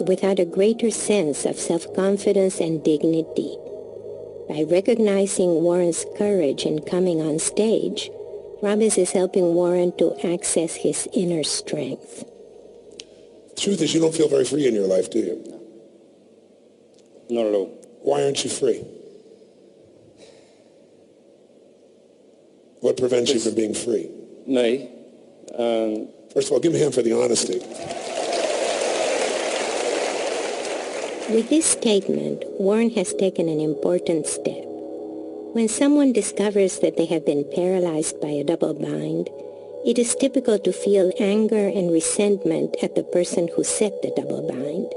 without a greater sense of self-confidence and dignity. By recognizing Warren's courage in coming on stage, Robbins is helping Warren to access his inner strength. The truth is, you don't feel very free in your life, do you? Not at all. Why aren't you free? What prevents you from being free? Me. First of all, give me a hand for the honesty. With this statement, Warren has taken an important step. When someone discovers that they have been paralyzed by a double bind, it is typical to feel anger and resentment at the person who set the double bind.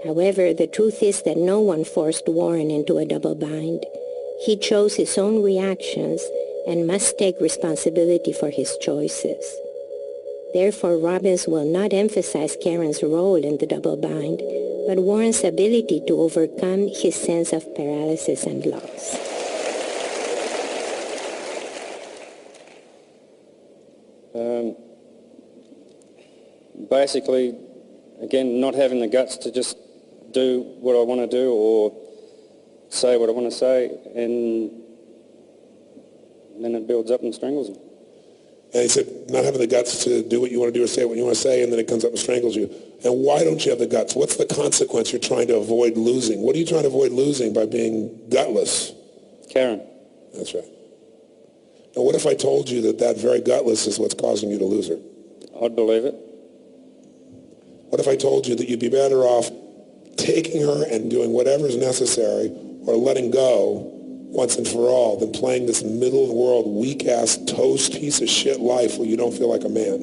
However, the truth is that no one forced Warren into a double bind. He chose his own reactions and must take responsibility for his choices. Therefore, Robbins will not emphasize Karen's role in the double bind, but Warren's ability to overcome his sense of paralysis and loss. Basically, again, not having the guts to just do what I want to do or say what I want to say, and then it builds up and strangles me. And he said, not having the guts to do what you want to do or say what you want to say, and then it comes up and strangles you. And why don't you have the guts? What's the consequence you're trying to avoid losing? What are you trying to avoid losing by being gutless? Karen. That's right. Now, what if I told you that that very gutless is what's causing you to lose her? I'd believe it. What if I told you that you'd be better off taking her and doing whatever's necessary or letting go once and for all than playing this middle-of-the-world, weak-ass, toast piece of shit life where you don't feel like a man?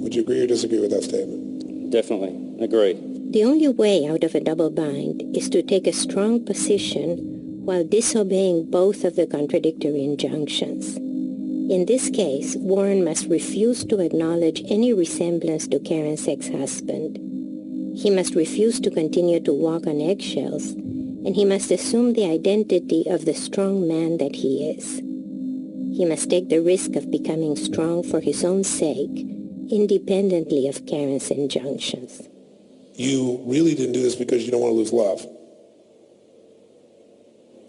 Would you agree or disagree with that statement? Definitely. Agree. The only way out of a double bind is to take a strong position while disobeying both of the contradictory injunctions. In this case, Warren must refuse to acknowledge any resemblance to Karen's ex-husband. He must refuse to continue to walk on eggshells, and he must assume the identity of the strong man that he is. He must take the risk of becoming strong for his own sake, independently of Karen's injunctions. You really didn't do this because you don't want to lose love.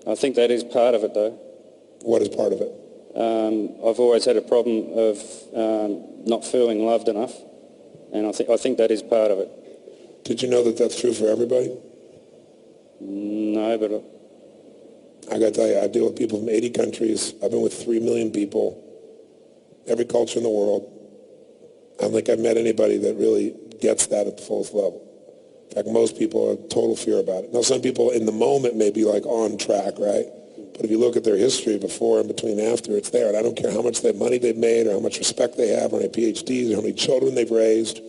I think that is part of it, though. What is part of it? I've always had a problem of not feeling loved enough, and I think that is part of it. Did you know that that's true for everybody? No, but I got to tell you, I deal with people from 80 countries. I've been with 3 million people, every culture in the world. I don't think I've met anybody that really gets that at the fullest level. In fact, most people have total fear about it. Now, some people in the moment may be like on track, right? But if you look at their history before and between and after, it's there. And I don't care how much money they've made or how much respect they have, or how many PhDs, or how many children they've raised.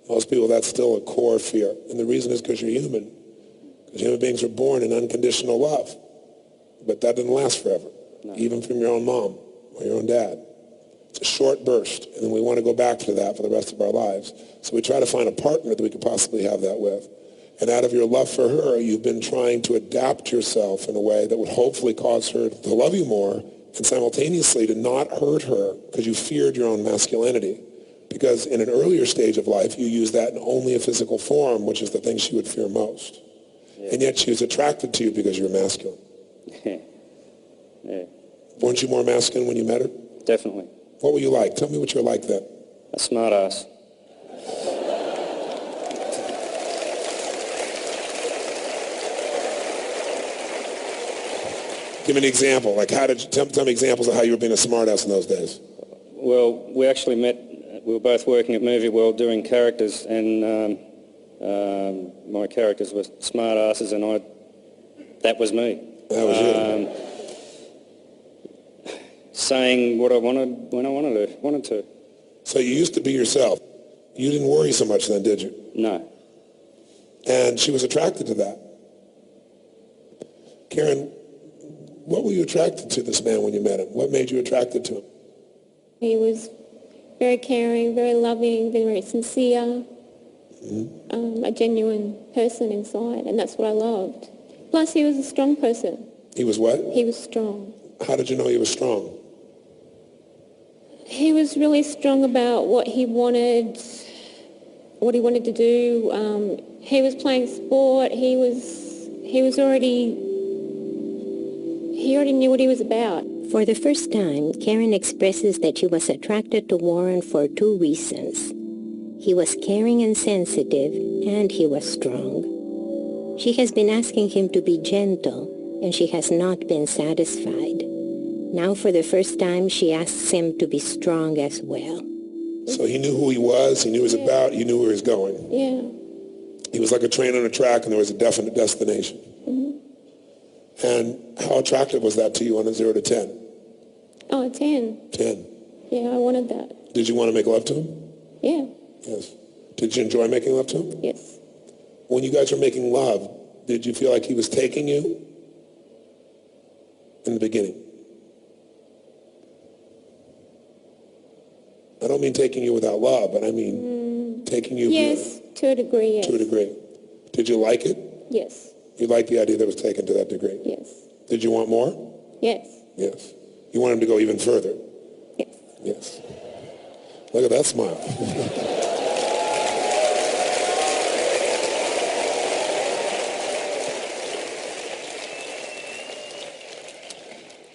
Most people, that's still a core fear. And the reason is because you're human. Because human beings are born in unconditional love. But that doesn't last forever, even from your own mom or your own dad. It's a short burst, and then we want to go back to that for the rest of our lives. So we try to find a partner that we could possibly have that with. And out of your love for her, you've been trying to adapt yourself in a way that would hopefully cause her to love you more and simultaneously to not hurt her because you feared your own masculinity. Because in an earlier stage of life, you used that in only a physical form, which is the thing she would fear most. Yeah. And yet she was attracted to you because you were masculine. Yeah. Weren't you more masculine when you met her? Definitely. What were you like? Tell me what you were like then. A smart ass. Give me an example. Like, how did you tell me examples of how you were being a smart ass in those days? Well, we actually met. We were both working at Movie World doing characters, and my characters were smart asses, and that was me. That was you. Saying what I wanted when I wanted to. So you used to be yourself. You didn't worry so much then, did you? No. And she was attracted to that. Karen, what were you attracted to this man when you met him? What made you attracted to him? He was very caring, very loving, very sincere, a genuine person inside, and that's what I loved. Plus, he was a strong person. He was what? He was strong. How did you know he was strong? He was really strong about what he wanted what he wanted to do. He was playing sport. He already knew what he was about. For the first time, Karen expresses that she was attracted to Warren for 2 reasons. He was caring and sensitive, and he was strong. She has been asking him to be gentle, and she has not been satisfied. Now, for the first time, she asks him to be strong as well. So he knew who he was, he knew what he was about, he knew where he was going. Yeah. He was like a train on a track, and there was a definite destination. Mm-hmm. And how attractive was that to you on a 0 to 10? Oh, 10. 10. Yeah, I wanted that. Did you want to make love to him? Yeah. Yes. Did you enjoy making love to him? Yes. When you guys were making love, did you feel like he was taking you in the beginning? I don't mean taking you without love, but I mean taking you... Yes, to a degree, yes. To a degree. Did you like it? Yes. You liked the idea that it was taken to that degree? Yes. Did you want more? Yes. Yes. You want him to go even further? Yes. Yes. Look at that smile.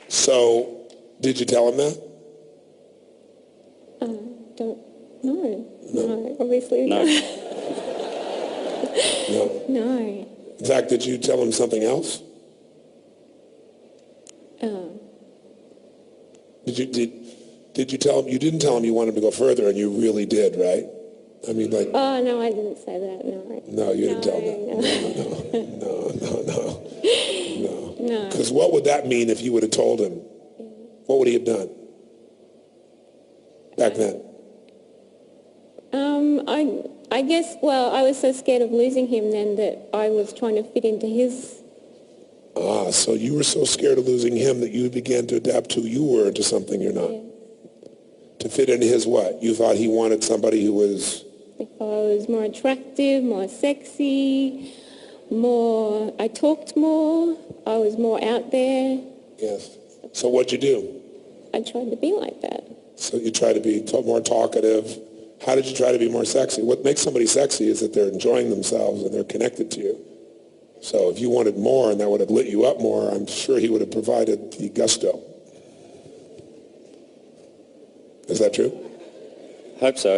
So, did you tell him that? Don't know. No, obviously No. No. No. In fact, did you tell him something else? Did you tell him, you didn't tell him you wanted him to go further, and you really did, right? I mean, like... Oh, no, I didn't say that, no. No, you didn't tell him that. No. Because what would that mean if you would have told him? What would he have done back then? I guess, well, I was so scared of losing him then that I was trying to fit into his... Ah, so you were so scared of losing him that you began to adapt who you were to something you're not. Yeah. To fit into his what? You thought he wanted somebody who was... If I was more attractive, more sexy, more... I talked more, I was more out there. Yes. So what'd you do? I tried to be like that. So you try to be more talkative. How did you try to be more sexy? What makes somebody sexy is that they're enjoying themselves and they're connected to you. So if you wanted more and that would have lit you up more, I'm sure he would have provided the gusto. Is that true? Hope so.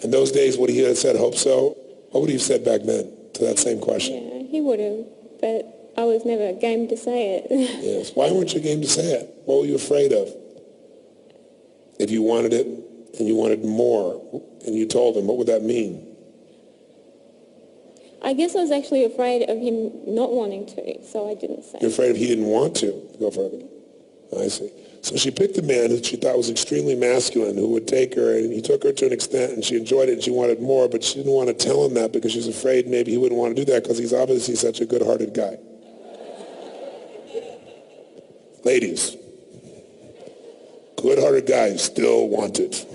In those days, would he have said, hope so? What would he have said back then to that same question? Yeah, he would have, but I was never game to say it. Yes. Why weren't you game to say it? What were you afraid of? If you wanted it and you wanted more and you told him, what would that mean? I guess I was actually afraid of him not wanting to, so I didn't say You're afraid if he didn't want to go further. I see. So she picked a man who she thought was extremely masculine, who would take her, and he took her to an extent, and she enjoyed it, and she wanted more, but she didn't want to tell him that because she was afraid maybe he wouldn't want to do that because he's obviously such a good-hearted guy. Ladies, good-hearted guys still want it.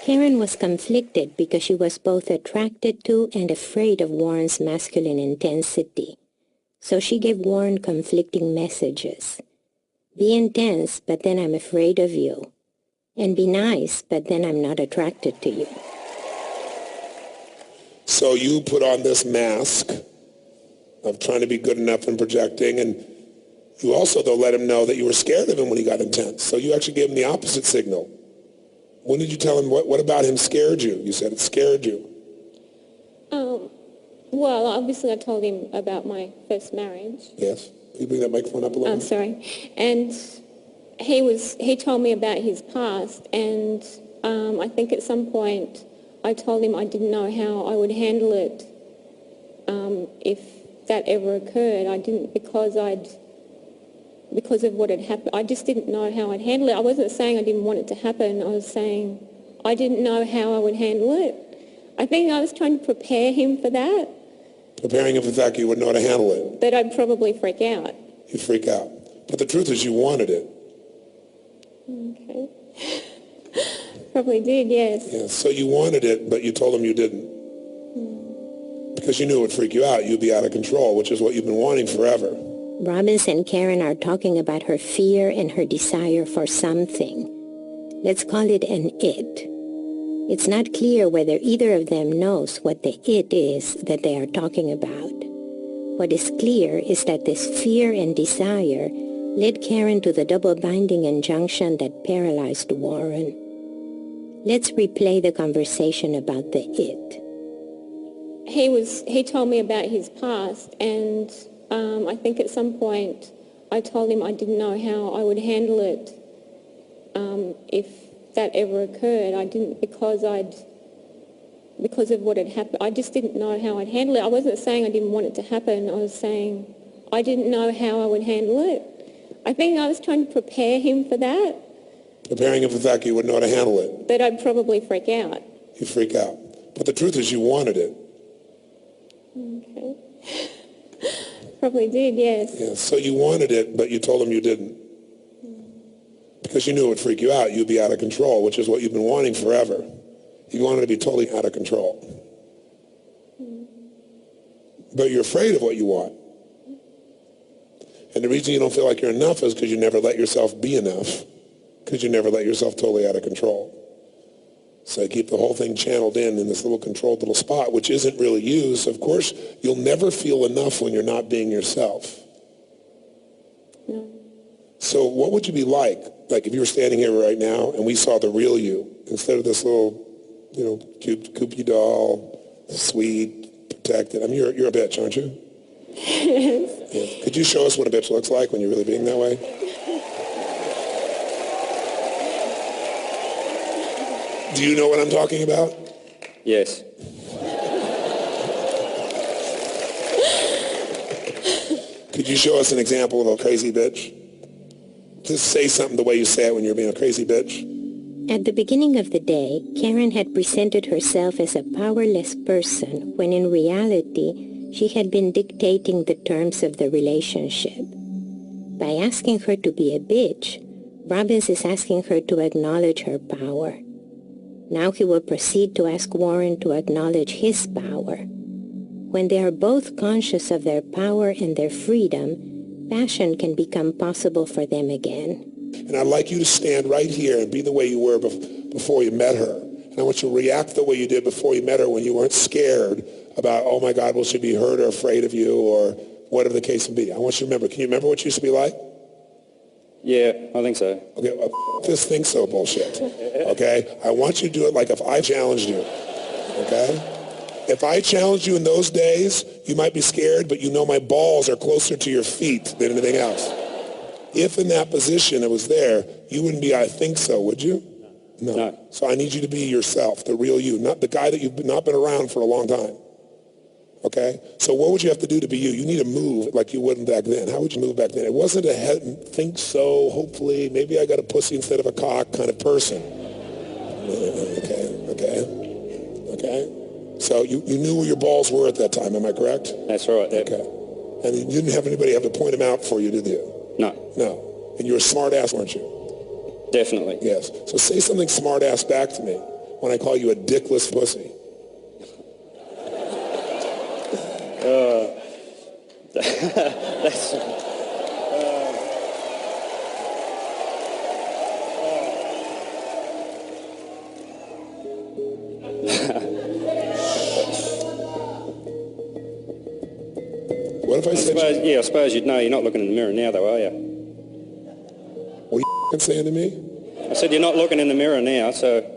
Karen was conflicted because she was both attracted to and afraid of Warren's masculine intensity. So she gave Warren conflicting messages. Be intense, but then I'm afraid of you. And be nice, but then I'm not attracted to you. So you put on this mask of trying to be good enough and projecting, and you also, though, let him know that you were scared of him when he got intense. So you actually gave him the opposite signal. When did you tell him, what about him scared you? You said it scared you. Well, obviously I told him about my first marriage. Yes. Can you bring that microphone up a little? I'm sorry. And he told me about his past, and I think at some point I told him I didn't know how I would handle it if that ever occurred. I didn't, because of what had happened. I just didn't know how I'd handle it. I wasn't saying I didn't want it to happen. I was saying I didn't know how I would handle it. I think I was trying to prepare him for that. Preparing him for the fact you wouldn't know how to handle it. That I'd probably freak out. You'd freak out. But the truth is you wanted it. Okay. Probably did, yes. Yeah, so you wanted it, but you told him you didn't. Because you knew it would freak you out. You'd be out of control, which is what you've been wanting forever. Robbins and Karen are talking about her fear and her desire for something. Let's call it an it. It's not clear whether either of them knows what the it is that they are talking about. What is clear is that this fear and desire led Karen to the double-binding injunction that paralyzed Warren. Let's replay the conversation about the it. He told me about his past, and I think at some point I told him I didn't know how I would handle it if that ever occurred. I didn't, because of what had happened. I just didn't know how I'd handle it. I wasn't saying I didn't want it to happen. I was saying I didn't know how I would handle it. I think I was trying to prepare him for that. Preparing him for the fact you wouldn't know how to handle it. That I'd probably freak out. You'd freak out. But the truth is you wanted it. Okay. Probably did, yes. Yeah, so you wanted it, but you told him you didn't. Because you knew it would freak you out. You'd be out of control, which is what you've been wanting forever. You wanted to be totally out of control. But you're afraid of what you want. And the reason you don't feel like you're enough is because you never let yourself be enough. Because you never let yourself totally out of control. So you keep the whole thing channeled in this little controlled little spot, which isn't really you. So of course, you'll never feel enough when you're not being yourself. No. So what would you be like if you were standing here right now and we saw the real you, instead of this little, cute, koopy doll, sweet, protected. I mean, you're a bitch, aren't you? Yes. Yeah. Could you show us what a bitch looks like when you're really being that way? Do you know what I'm talking about? Yes. Could you show us an example of a crazy bitch? Just say something the way you say it when you're being a crazy bitch. At the beginning of the day, Karen had presented herself as a powerless person when in reality, she had been dictating the terms of the relationship. By asking her to be a bitch, Robbins is asking her to acknowledge her power. Now he will proceed to ask Warren to acknowledge his power. When they are both conscious of their power and their freedom, passion can become possible for them again. And I'd like you to stand right here and be the way you were before you met her. And I want you to react the way you did before you met her when you weren't scared about, oh my God, will she be hurt or afraid of you or whatever the case may be. I want you to remember. Can you remember what you used to be like? Yeah, I think so. Okay, this think so bullshit. Okay? I want you to do it like if I challenged you. Okay? If I challenged you in those days, you might be scared, but you know my balls are closer to your feet than anything else. If in that position it was there, you wouldn't be, I think so, would you? No. So I need you to be yourself, the real you, not the guy that you've not been around for a long time. Okay? So what would you have to do to be you? You need to move like you wouldn't back then. How would you move back then? It wasn't a think so, hopefully, maybe I got a pussy instead of a cock kind of person. Okay? So you knew where your balls were at that time, am I correct? That's right. Yep. Okay. And you didn't have anybody have to point them out for you, did you? No. And you were a smart ass, weren't you? Definitely. Yes. So say something smart ass back to me when I call you a dickless pussy. That's... What if I said... I suppose you'd know you're not looking in the mirror now, though, are you? What are you saying to me? I said you're not looking in the mirror now, so...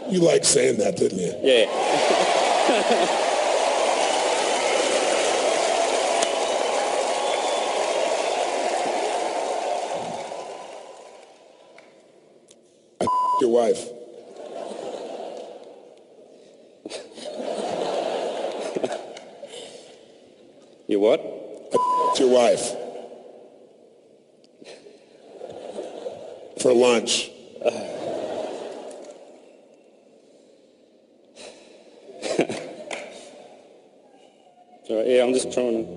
You liked saying that, didn't you? Yeah. Your wife. You what? Your wife. For lunch. All right, yeah, I'm just trying to...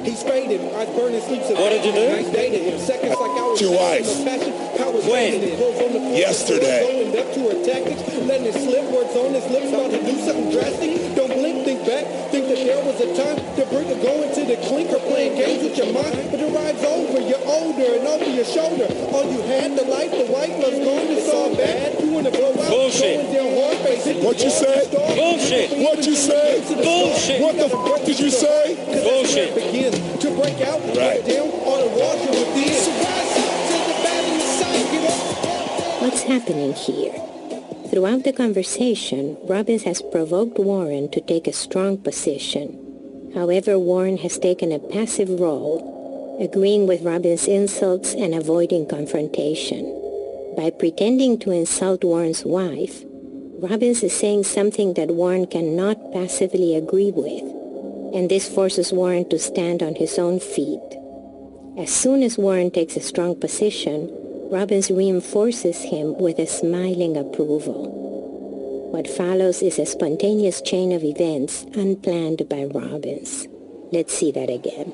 He's faded. I was burning sleeps. What did you do? Nice dating. Seconds like I was Your wife. When? Yesterday. Going up to her tactics, letting it slip. Words on his lips, about to do something drastic. Don't blink, think back. Think that there was a time to bring her going to the clinker, playing games with your mind. But the ride's over. You're older and over your shoulder. All you had, the life, the white love's gone. It's all bad. You want to blow out. Bullshit. Going down hard, face it. What you say? Bullshit. What you say? Bullshit. What the fuck did you say? Bullshit. Begins to break out. Right. Down on the water within. So rise up to the battle inside. Get up. What's happening here? Throughout the conversation, Robbins has provoked Warren to take a strong position. However, Warren has taken a passive role, agreeing with Robbins' insults and avoiding confrontation. By pretending to insult Warren's wife, Robbins is saying something that Warren cannot passively agree with, and this forces Warren to stand on his own feet. As soon as Warren takes a strong position, Robbins reinforces him with a smiling approval. What follows is a spontaneous chain of events unplanned by Robbins. Let's see that again.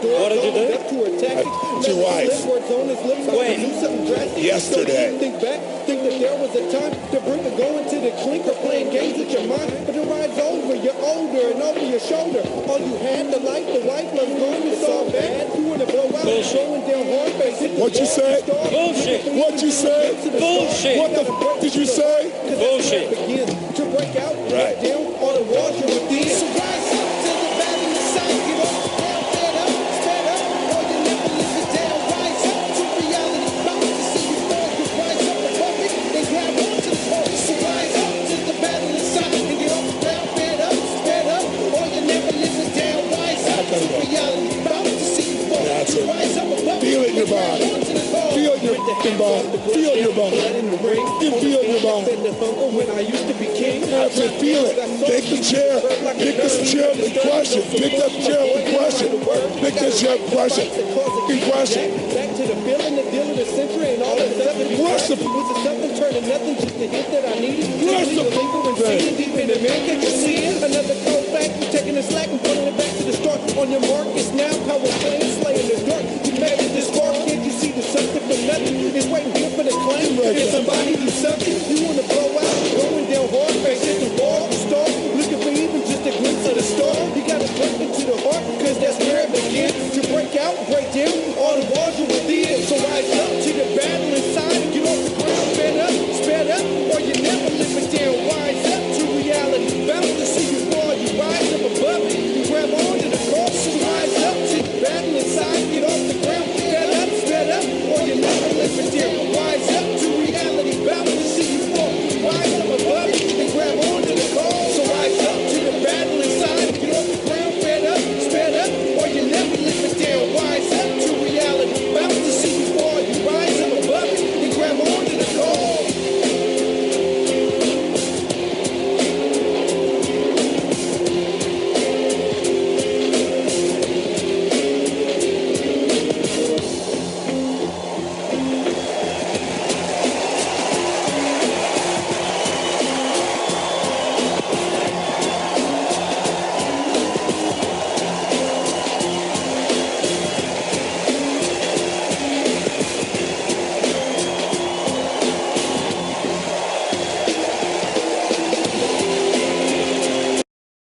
What did you do? Your wife. When? Yesterday. Think back, think that there was a time to bring her going to the clinker, playing games with your mind. But the ride's over, you're older and over your shoulder. All you had, the life, the white love's gone. It's all bad. You want to blow out. Going down hard, face it. What you say? Bullshit. What you say? Bullshit. What the fuck did you say? Bullshit. Begins to break out. Right. Down on the water within. So rise up to the battle inside. Get up, stand up, stand up. Or you never live it down. Rise up to reality. Bound to see you fall. You rise up above it. Then grab onto the pole. So rise up to the battle inside. And get up, down, stand up, stand up. Or you never live it down. Rise up to reality. Bound to see you fall. That's it. Rise up above it. Feel it in your body. Feel your fucking body. Feel your body. You feel your body. When I used to be king, That's it. Feel it. Take the chair. Pick this chair up and crush it. Pick that chair up and crush it. Pick that chair up and crush it. And crush it. back to the feeling, the deal of the century, and all that stuff. Crush it. Was it something turning nothing, just the hit that I needed? Crush it. Seeing deep in the mirror, can't you see it? Another cold back, you taking the slack and pulling it back to the start. On your mark, it's now power plays.